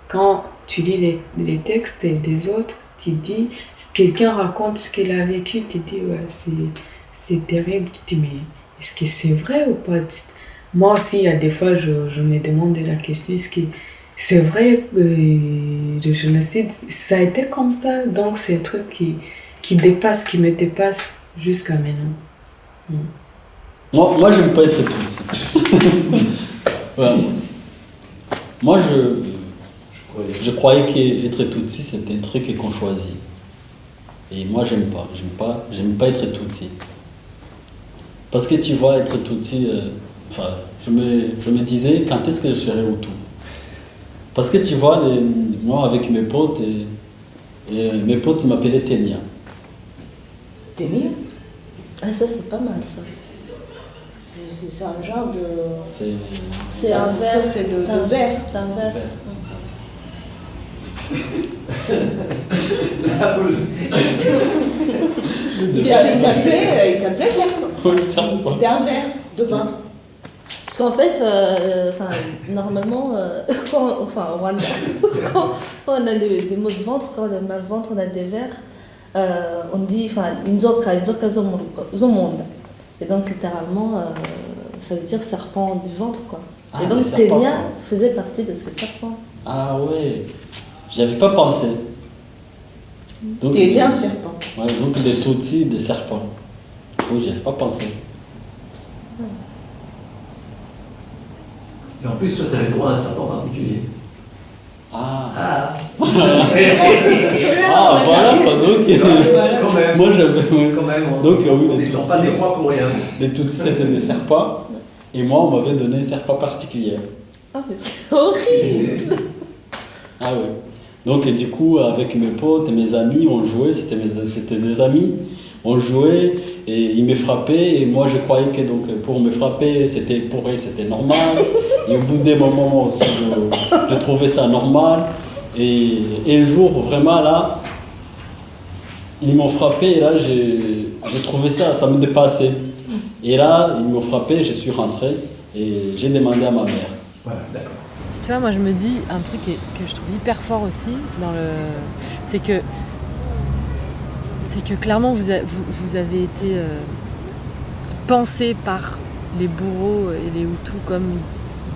quand tu lis les textes des autres, tu dis, si quelqu'un raconte ce qu'il a vécu, tu dis ouais c'est terrible. Tu dis mais est-ce que c'est vrai ou pas? Moi aussi il y a des fois je me demande la question, est-ce que c'est vrai que le génocide ça a été comme ça? Donc c'est un truc qui me dépasse jusqu'à maintenant. Moi j'aime pas être Tutsi. Voilà. Moi je croyais qu'être Tutsi c'était un truc qu'on choisit. Et moi j'aime pas être Tutsi. Parce que tu vois, être Tutsi, je me disais quand est-ce que je serai Hutu. Parce que tu vois, moi avec mes potes, et mes potes m'appelaient Tenia. Tenia? Ah ça c'est pas mal ça. C'est un genre de... C'est un verre fait de verre. C'est un verre. Il t'appelait serpent. C'était un verre de ventre. Parce qu'en fait, normalement, au Rwanda, quand on a des maux de ventre, quand on a mal de ventre, on a des vers, on dit inzoka zomonda. Et donc littéralement, ça veut dire serpent du ventre quoi. Et donc Tenia faisait partie de ces serpents. Ah ouais, j'avais pas pensé. Tu étais un serpent. Ouais, donc des Tutsis, des serpents. Oui, j'avais pas pensé. Et en plus, toi, tu avais droit à un serpent particulier. Ah voilà quoi, donc quand même. Moi j'avais quand même, donc on ne descend pas des rois pour rien. Les Tutsis c'était des serpents et moi on m'avait donné un serpent particulier. Ah mais c'est horrible. Ah oui. Donc et du coup avec mes potes et mes amis on jouait, c'était des amis, on jouait et ils me frappaient et moi je croyais que donc pour me frapper pour eux c'était normal. Et au bout des moments aussi, je trouvais ça normal. Et un jour, vraiment là, ils m'ont frappé et là, j'ai trouvé ça me dépassait. Et là, ils m'ont frappé, je suis rentré et j'ai demandé à ma mère. Voilà, d'accord. Tu vois, moi je me dis un truc que je trouve hyper fort aussi, c'est que clairement vous avez été pensé par les bourreaux et les Hutus comme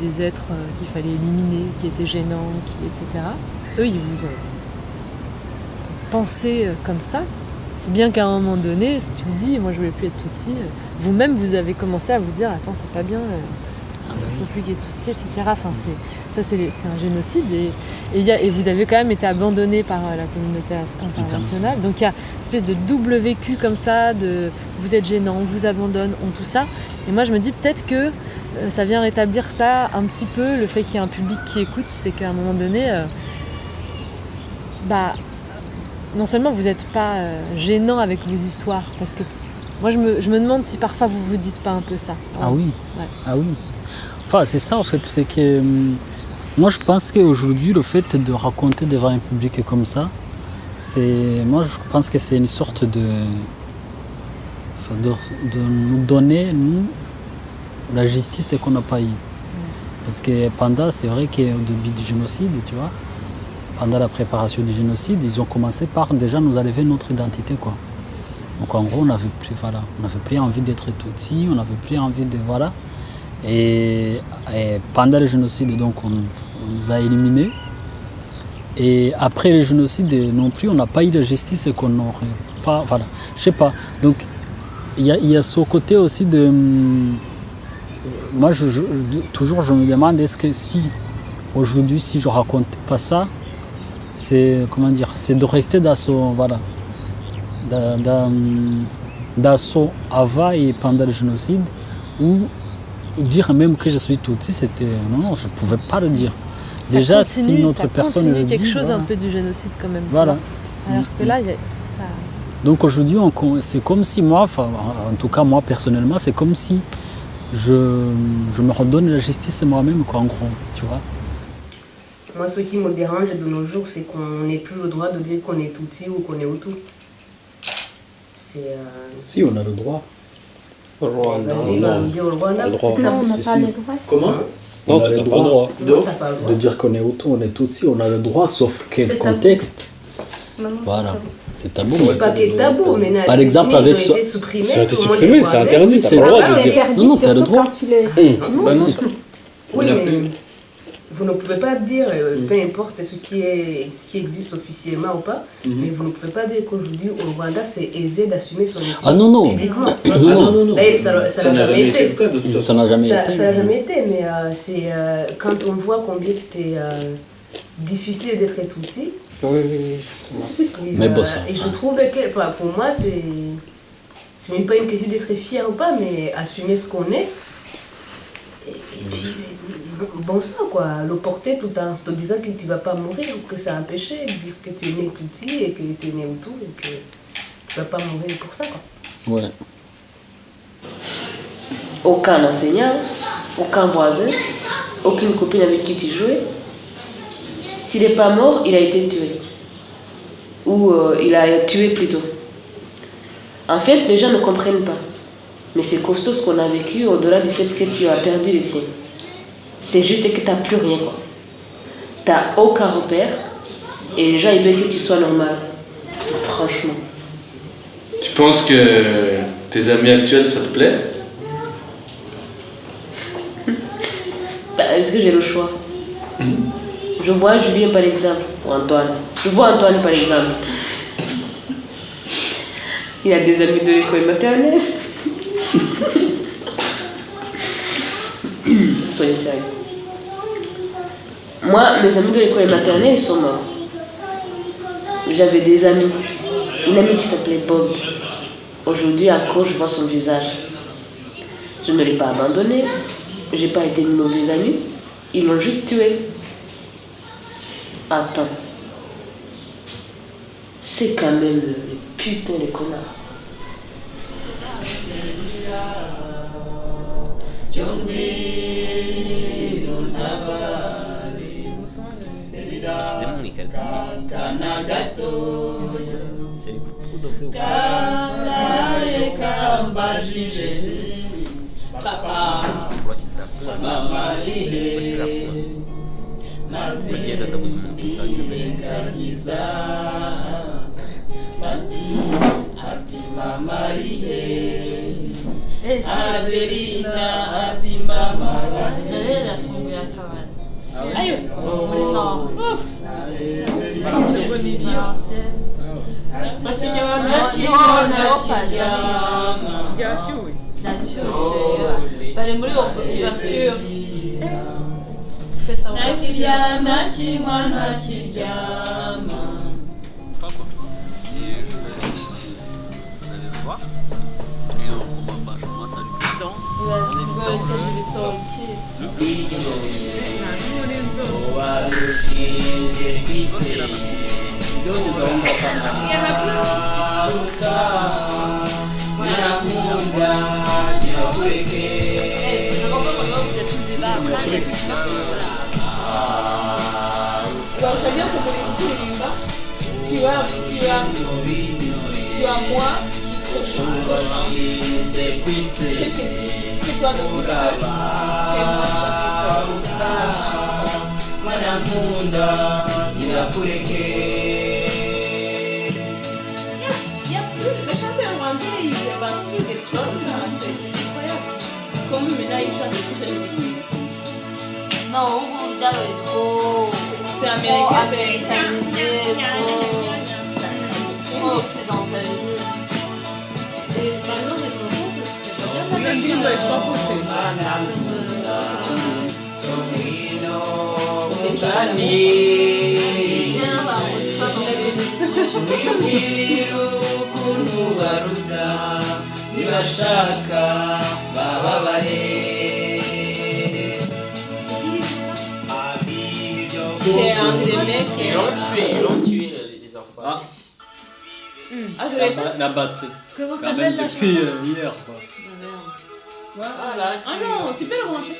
des êtres qu'il fallait éliminer, qui étaient gênants, etc. Eux, ils vous ont pensé comme ça. Si bien qu'à un moment donné, si tu me dis, moi je voulais plus être Tutsi, vous-même vous avez commencé à vous dire, attends, c'est pas bien, il faut plus qu'il y ait Tutsi, etc. Enfin, c'est un génocide et vous avez quand même été abandonné par la communauté internationale. Donc il y a une espèce de double vécu comme ça, de vous êtes gênant, on vous abandonne, tout ça. Et moi je me dis peut-être que ça vient rétablir ça un petit peu, le fait qu'il y ait un public qui écoute, c'est qu'à un moment donné, non seulement vous n'êtes pas gênant avec vos histoires, parce que moi je me demande si parfois vous vous dites pas un peu ça. Ah oui, ouais. Ah oui. Enfin c'est ça en fait, c'est que moi je pense qu'aujourd'hui le fait de raconter devant un public comme ça, moi je pense que c'est une sorte de nous donner, nous, la justice qu'on n'a pas eue. Parce que pendant, c'est vrai qu'au début du génocide, tu vois, pendant la préparation du génocide, ils ont commencé par déjà nous enlever notre identité, quoi. Donc en gros, on n'avait plus envie d'être Tutsi, on n'avait plus envie de... Voilà. Et pendant le génocide, donc, on nous a éliminés. Et après le génocide non plus, on n'a pas eu de justice qu'on n'aurait pas... Voilà, je sais pas. Donc, il y a ce côté aussi de... moi, toujours, je me demande, est-ce que si, aujourd'hui, si je raconte pas ça, c'est, comment dire, c'est de rester dans son, voilà, dans son avant et pendant le génocide, ou dire même que je suis Tutsi, c'était, non, je pouvais pas le dire. Ça Déjà, continue, si une autre personne continue le quelque dit, chose voilà. un peu du génocide quand même. tu Voilà. vois. Alors que là, ça... Donc aujourd'hui, c'est comme si moi, enfin, en tout cas moi personnellement, c'est comme si je me redonne la justice moi-même, quoi, en gros, tu vois. Moi, ce qui me dérange de nos jours, c'est qu'on n'ait plus le droit de dire qu'on est Tutsi ou qu'on est Hutu. C'est... Si, on a le droit. Vas-y, va me dire au Rwanda. Non, on n'a pas le droit. Comment? Non, On a t'as le pas le droit Non, t'as pas le droit. de dire qu'on est Hutu, on est Tutsi, on a le droit, sauf quel C'est contexte. Maman, Voilà, c'est tabou. c'est pas qu'il est tabou, mais Par exemple, avec ça ça. a été supprimé. Ça a été tout le monde supprimé, les c'est Rwandais. interdit, t'as pas le droit de C'est dire. interdit, Non, non, t'as le surtout droit. quand tu le... Ben non. Oui, mais vous ne pouvez pas dire, peu importe ce qui existe officiellement ou pas, mais vous ne pouvez pas dire qu'aujourd'hui au Rwanda c'est aisé d'assumer son éthique Ah non, non. publiquement. Non. D'ailleurs, ça n'a jamais été. le cas de toute façon. Ça n'a jamais Ça été. n'a jamais été, mais c'est quand on voit combien c'était difficile d'être Tutsi. Oui, justement. Et, Mais bon, ça, et je enfin. trouve que pour moi c'est même pas une question d'être fier ou pas, mais assumer ce qu'on est. Et puis, bon sang quoi, le porter tout en te disant que tu vas pas mourir ou que c'est un péché, dire que tu es né Tutsi et que tu es né Hutu et que tu vas pas mourir pour ça quoi. Ouais. Aucun enseignant, aucun voisin, aucune copine avec qui tu jouais. S'il n'est pas mort, il a été tué. Ou il a tué plutôt. En fait, les gens ne comprennent pas. Mais c'est costaud ce qu'on a vécu au-delà du fait que tu as perdu le tien. C'est juste que tu n'as plus rien. Tu n'as aucun repère. Et les gens, ils veulent que tu sois normal. Franchement. Tu penses que tes amis actuels, ça te plaît? Est-ce que j'ai le choix? Je vois Julien par exemple, ou Antoine. Je vois Antoine par exemple. Il a des amis de l'école maternelle. Soyez sérieux. Moi, mes amis de l'école maternelle, ils sont morts. J'avais des amis. Une amie qui s'appelait Bob. Aujourd'hui, à cause, je vois son visage. Je ne l'ai pas abandonné. J'ai pas été une mauvaise amie. Ils l'ont juste tué. Attends. C'est quand même le putain de connard. Bari muri ouverture. Nakiryama kimwa nakiryama. Ukiangalia kulimba tu as moi qui c'est toi de plus c'est moi il y a plus le chanteur rwandais il y a plus des trucs comme ça c'est incroyable comme maintenant il chante des trucs ridicules. Non, vous avez trop. C'est américain, c'est américanisé, trop occidentalisé. Et par exemple, les chansons, ça serait pas bien. Le film va être pas côté. C'est un des mecs. Ils l'ont tué les enfants. Ah, Ah, je l'ai la batterie. Comment Quand s'appelle même la depuis chanson hier, quoi. Ah non, tu peux le ranger.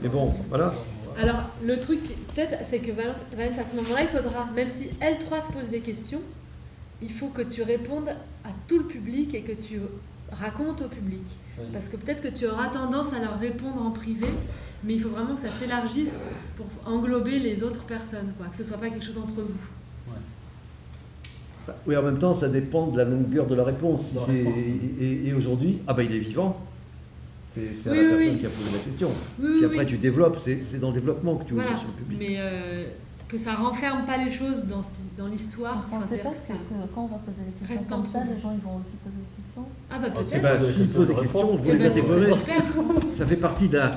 Mais bon, voilà. Alors, le truc, peut-être, c'est que Valence, à ce moment-là, il faudra, même si L3 te pose des questions, il faut que tu répondes à tout le public et que tu racontes au public. Oui. Parce que peut-être que tu auras tendance à leur répondre en privé, mais il faut vraiment que ça s'élargisse pour englober les autres personnes, quoi, que ce soit pas quelque chose entre vous. Oui, en même temps, ça dépend de la longueur de la réponse. Et aujourd'hui, ah bah il est vivant. C'est à la personne qui a posé la question. Si après tu développes, c'est dans le développement que tu ouvres sur le public. Mais que ça renferme pas les choses dans l'histoire. On ne sait pas, c'est que quand on va poser des questions comme ça, les gens ils vont aussi poser des questions. Ah bah peut-être. Eh ben, s'ils posent des questions, vous les intégrerez. Ça fait partie d'un.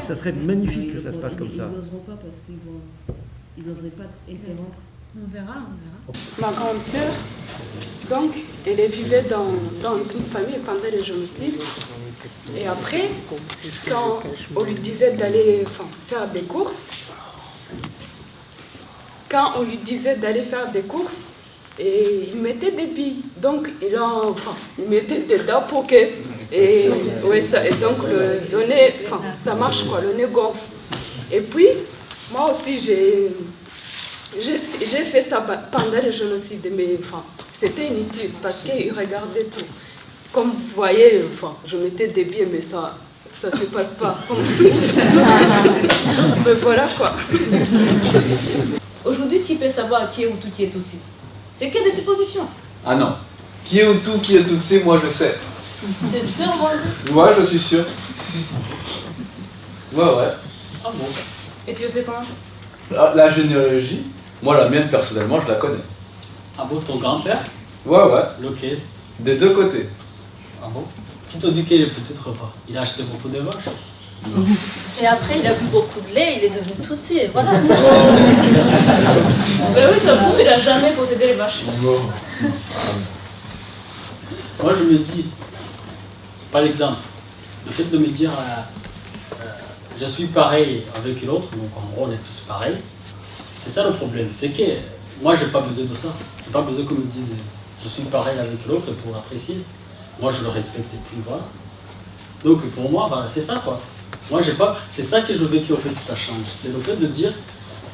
Ça serait magnifique que ça se passe comme ça. Ils n'oseront pas parce qu'ils n'oseraient pas interrompre. On verra. Ma grande sœur, donc, elle vivait dans une famille pendant le génocide. Et après, quand on lui disait d'aller faire des courses, et il mettait des billes. Donc, il mettait dedans pour que. Et donc, le nez, ça marche quoi, le nez gonfle. Et puis, moi aussi, j'ai fait ça pendant le génocide, mais c'était inutile parce qu'ils regardaient tout. Comme vous voyez, je mettais des billets, mais ça se passe pas. Mais voilà quoi. Aujourd'hui, tu peux savoir qui est Hutu, qui est Tutsi. C'est que des suppositions. Ah non. Qui est Hutu, qui est Tutsi, moi je sais. Tu es sûr, moi? Ouais, je suis sûr. Ouais. Ah bon. Et tu sais pas? La généalogie, moi la mienne personnellement, je la connais. Ah bon, ton grand-père? Ouais. Lequel? Des deux côtés. Ah bon? Qui t'a dit qu'il est peut-être pas? Il a acheté beaucoup de vaches? Non. Et après, il a bu beaucoup de lait, il est devenu Tutsi, et voilà. Ben oui, ça prouve qu'il n'a jamais possédé les vaches. Moi, je me dis, par exemple, le fait de me dire je suis pareil avec l'autre, donc en gros, on est tous pareils, c'est ça le problème. C'est que moi, j'ai pas besoin de ça. J'ai pas besoin qu'on me dise je suis pareil avec l'autre pour l'apprécier. Moi, je le respecte et puis voilà. Donc, pour moi, voilà, c'est ça quoi. Moi, j'ai pas. C'est ça que je veux qu'au fait ça change. C'est le fait de dire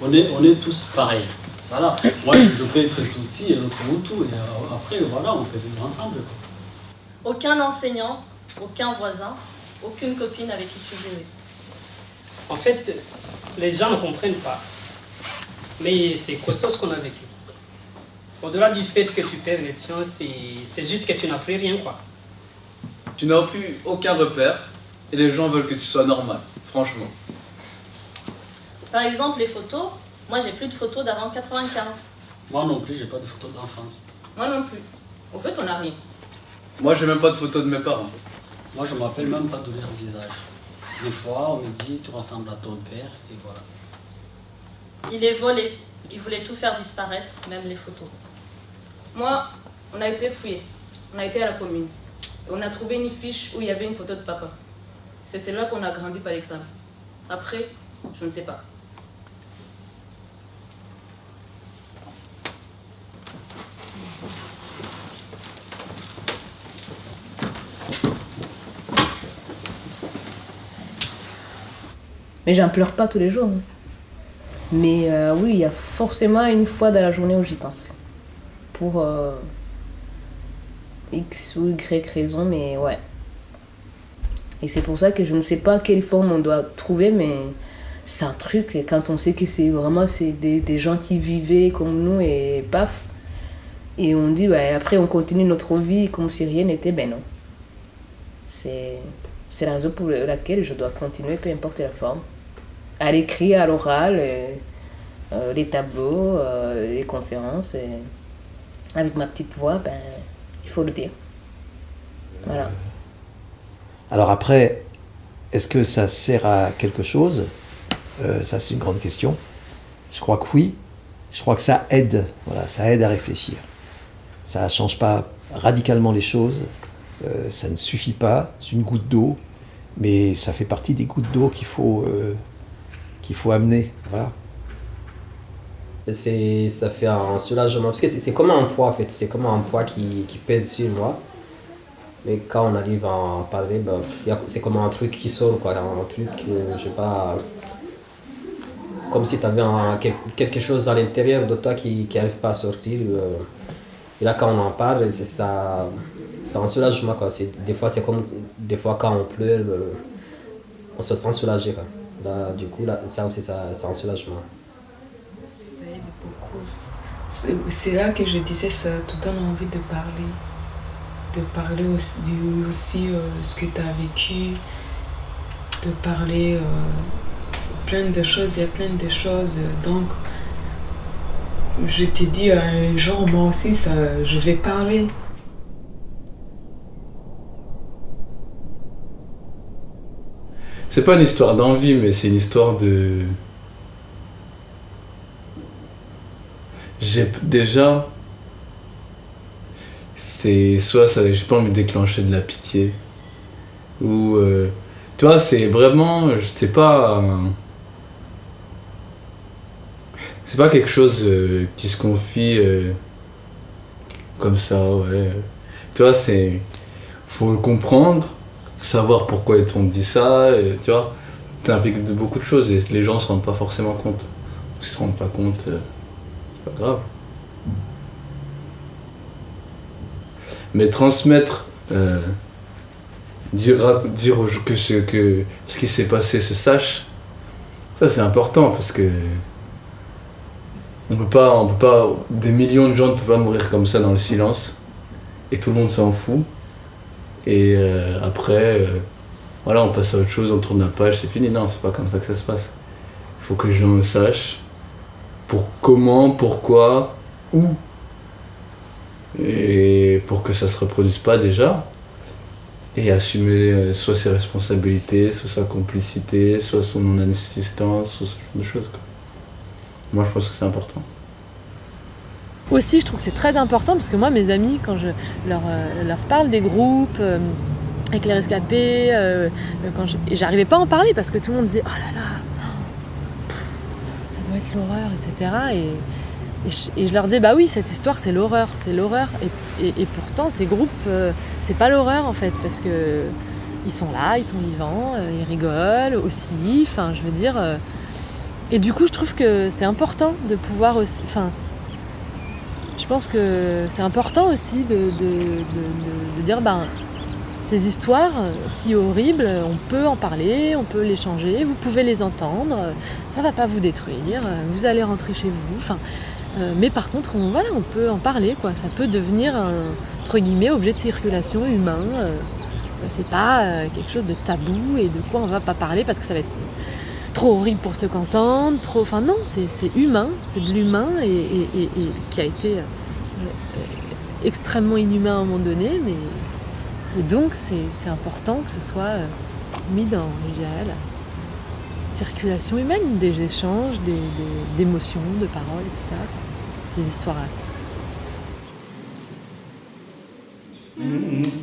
on est tous pareils. Voilà. Moi, je peux être Tutsi et l'autre Hutu. Et après, voilà, on peut vivre ensemble. Quoi. Aucun enseignant, aucun voisin, aucune copine avec qui tu jouais. En fait, les gens ne comprennent pas. Mais c'est costaud ce qu'on a vécu. Au-delà du fait que tu perds les tiens, c'est juste que tu n'as plus rien, quoi. Tu n'as plus aucun repère et les gens veulent que tu sois normal, franchement. Par exemple, les photos, moi j'ai plus de photos d'avant 95. Moi non plus, j'ai pas de photos d'enfance. Moi non plus. Au fait, on n'a rien. Moi, j'ai même pas de photos de mes parents. Moi, je me rappelle même pas de leur visage. Des fois, on me dit tu ressembles à ton père, et voilà. Il est volé. Il voulait tout faire disparaître, même les photos. Moi, on a été fouillés. On a été à la commune. Et on a trouvé une fiche où il y avait une photo de papa. C'est là qu'on a grandi par l'examen. Après, je ne sais pas. Mais j'en pleure pas tous les jours. Mais oui, il y a forcément une fois dans la journée où j'y pense. Pour X ou Y raison, mais ouais. Et c'est pour ça que je ne sais pas quelle forme on doit trouver, mais c'est un truc, quand on sait que c'est vraiment des gens qui vivaient comme nous et paf. Et on dit, ouais, après on continue notre vie comme si rien n'était, ben non. C'est la raison pour laquelle je dois continuer, peu importe la forme. À l'écrit, à l'oral, les tableaux, les conférences. Avec ma petite voix, ben, il faut le dire. Voilà. Alors après, est-ce que ça sert à quelque chose? Ça, c'est une grande question. Je crois que oui. Je crois que ça aide. Voilà, ça aide à réfléchir. Ça ne change pas radicalement les choses. Ça ne suffit pas. C'est une goutte d'eau. Mais ça fait partie des gouttes d'eau qu'il faut amener. Voilà. Ça fait un soulagement. Parce que c'est comme un poids, en fait. C'est comme un poids qui pèse sur moi. Mais quand on arrive à en parler, c'est comme un truc qui sort, quoi. Un truc, je sais pas... Comme si tu avais quelque chose à l'intérieur de toi qui n'arrive pas à sortir. Et là, quand on en parle, c'est un soulagement, quoi. Des fois, c'est comme quand on pleure, on se sent soulagé, quoi. Là, du coup, là, ça aussi, c'est un soulagement. Ça aide beaucoup. C'est là que je disais, ça te donne envie de parler. De parler aussi ce que tu as vécu. De parler plein de choses. Il y a plein de choses. Donc, je te dis un jour, moi aussi, je vais parler. C'est pas une histoire d'envie, mais c'est une histoire de... Déjà, c'est soit ça, j'ai pas envie de déclencher de la pitié, ou... tu vois, c'est vraiment... C'est pas quelque chose qui se confie comme ça, ouais. Tu vois, faut le comprendre, savoir pourquoi ils t'ont dit ça, et, tu vois, t'impliques de beaucoup de choses et les gens se rendent pas forcément compte. Ou s'ils se rendent pas compte, c'est pas grave. Mais transmettre, dire que ce qui s'est passé se sache, ça c'est important parce que on peut pas, des millions de gens ne peuvent pas mourir comme ça dans le silence et tout le monde s'en fout. Et après, voilà, on passe à autre chose, on tourne la page, c'est fini. Non, c'est pas comme ça que ça se passe. Il faut que les gens sachent comment, pourquoi, où. Et pour que ça se reproduise pas déjà. Et assumer soit ses responsabilités, soit sa complicité, soit son non-assistance, soit ce genre de choses, quoi. Moi, je pense que c'est important. Aussi, je trouve que c'est très important parce que moi, mes amis, quand je leur parle des groupes avec les rescapés, et j'arrivais pas à en parler parce que tout le monde disait « Oh là là, ça doit être l'horreur, etc. » Et je leur disais « Bah oui, cette histoire, c'est l'horreur. Et pourtant, ces groupes, c'est pas l'horreur, en fait, parce que ils sont là, ils sont vivants, ils rigolent aussi, enfin, je veux dire... Et du coup, je trouve que c'est important de pouvoir aussi... Je pense que c'est important aussi de dire ces histoires si horribles, on peut en parler, on peut les changer, vous pouvez les entendre, ça va pas vous détruire, vous allez rentrer chez vous. Mais par contre, on peut en parler, quoi. Ça peut devenir un, entre guillemets, objet de circulation humain. C'est pas quelque chose de tabou et de quoi on va pas parler parce que ça va être trop horrible pour ceux qui entendent, non, c'est humain, c'est de l'humain et qui a été extrêmement inhumain à un moment donné, et donc c'est important que ce soit mis dans, je dirais, la circulation humaine, des échanges, d'émotions, de paroles, etc. Ces histoires-là. Mm-hmm.